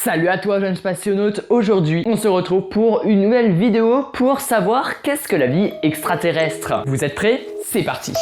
Salut à toi jeune spationaute, aujourd'hui on se retrouve pour une nouvelle vidéo pour savoir qu'est-ce que la vie extraterrestre. Vous êtes prêts? C'est parti!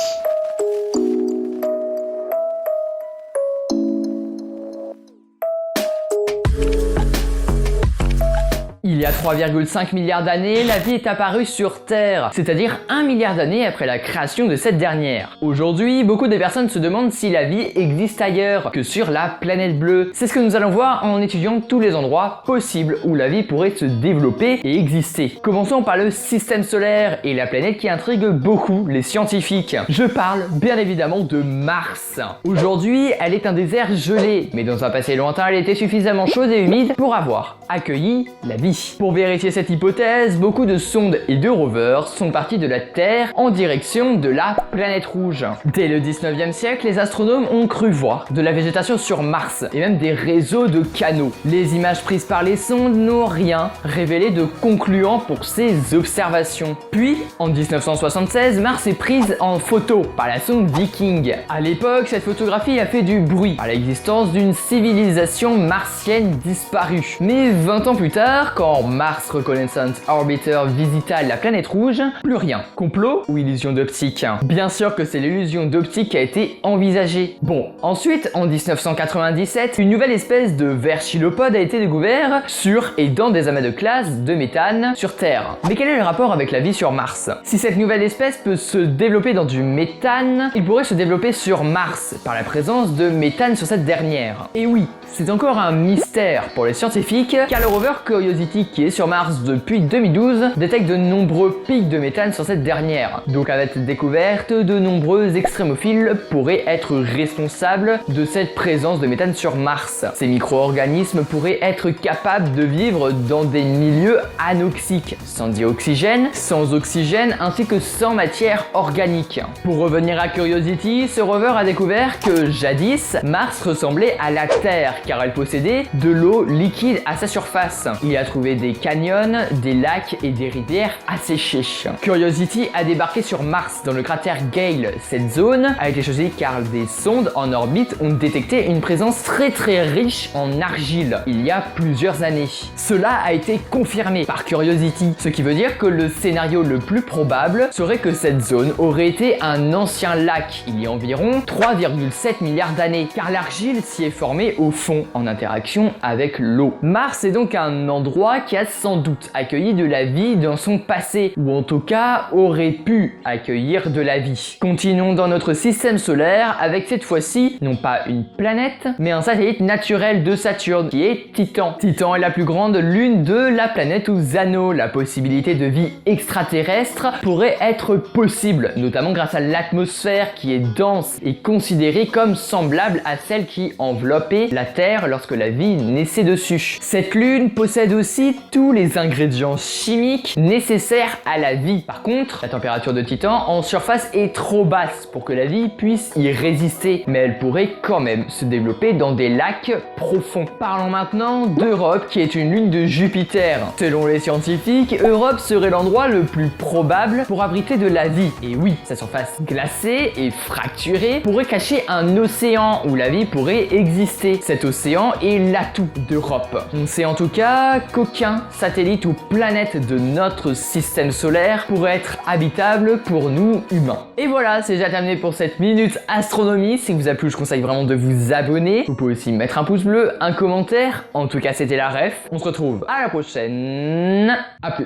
Il y a 3,5 milliards d'années, la vie est apparue sur Terre, c'est-à-dire 1 milliard d'années après la création de cette dernière. Aujourd'hui, beaucoup de personnes se demandent si la vie existe ailleurs que sur la planète bleue. C'est ce que nous allons voir en étudiant tous les endroits possibles où la vie pourrait se développer et exister. Commençons par le système solaire et la planète qui intrigue beaucoup les scientifiques. Je parle bien évidemment de Mars. Aujourd'hui, elle est un désert gelé, mais dans un passé lointain, elle était suffisamment chaude et humide pour avoir accueilli la vie. Pour vérifier cette hypothèse, beaucoup de sondes et de rovers sont partis de la Terre en direction de la planète rouge. Dès le 19e siècle, les astronomes ont cru voir de la végétation sur Mars et même des réseaux de canaux. Les images prises par les sondes n'ont rien révélé de concluant pour ces observations. Puis, en 1976, Mars est prise en photo par la sonde Viking. À l'époque, cette photographie a fait du bruit par l'existence d'une civilisation martienne disparue. Mais 20 ans plus tard, quand Mars Reconnaissance Orbiter visita la planète rouge, plus rien. Complot ou illusion d'optique? Bien sûr que c'est l'illusion d'optique qui a été envisagée. Bon, ensuite, en 1997, une nouvelle espèce de ver chylopode a été découverte sur et dans des amas de glace de méthane sur Terre. Mais quel est le rapport avec la vie sur Mars? Si cette nouvelle espèce peut se développer dans du méthane, il pourrait se développer sur Mars par la présence de méthane sur cette dernière. Et oui, c'est encore un mystère pour les scientifiques, car le rover Curiosity qui est sur Mars depuis 2012 détecte de nombreux pics de méthane sur cette dernière. Donc avec cette découverte, de nombreux extrémophiles pourraient être responsables de cette présence de méthane sur Mars. Ces micro-organismes pourraient être capables de vivre dans des milieux anoxiques, sans dioxygène, sans oxygène ainsi que sans matière organique. Pour revenir à Curiosity, ce rover a découvert que jadis, Mars ressemblait à la Terre car elle possédait de l'eau liquide à sa surface. Il a trouvé des canyons, des lacs et des rivières asséchées. Curiosity a débarqué sur Mars dans le cratère Gale. Cette zone a été choisie car des sondes en orbite ont détecté une présence très riche en argile il y a plusieurs années. Cela a été confirmé par Curiosity, ce qui veut dire que le scénario le plus probable serait que cette zone aurait été un ancien lac il y a environ 3,7 milliards d'années, car l'argile s'y est formée au fond en interaction avec l'eau. Mars est donc un endroit qui a sans doute accueilli de la vie dans son passé, ou en tout cas aurait pu accueillir de la vie. Continuons dans notre système solaire avec cette fois-ci, non pas une planète, mais un satellite naturel de Saturne qui est Titan. Titan est la plus grande lune de la planète aux anneaux. La possibilité de vie extraterrestre pourrait être possible, notamment grâce à l'atmosphère qui est dense et considérée comme semblable à celle qui enveloppait la Terre lorsque la vie naissait dessus. Cette lune possède aussi tous les ingrédients chimiques nécessaires à la vie. Par contre, la température de Titan en surface est trop basse pour que la vie puisse y résister, mais elle pourrait quand même se développer dans des lacs profonds. Parlons maintenant d'Europe qui est une lune de Jupiter. Selon les scientifiques, Europe serait l'endroit le plus probable pour abriter de la vie. Et oui, sa surface glacée et fracturée pourrait cacher un océan où la vie pourrait exister. Cet océan est l'atout d'Europe. On sait en tout cas qu'aucun satellite ou planète de notre système solaire pourrait être habitable pour nous humains. Et voilà, c'est déjà terminé pour cette minute astronomie. Si vous a plu, je conseille vraiment de vous abonner. Vous pouvez aussi mettre un pouce bleu, un commentaire. En tout cas, c'était la ref. On se retrouve à la prochaine. À plus.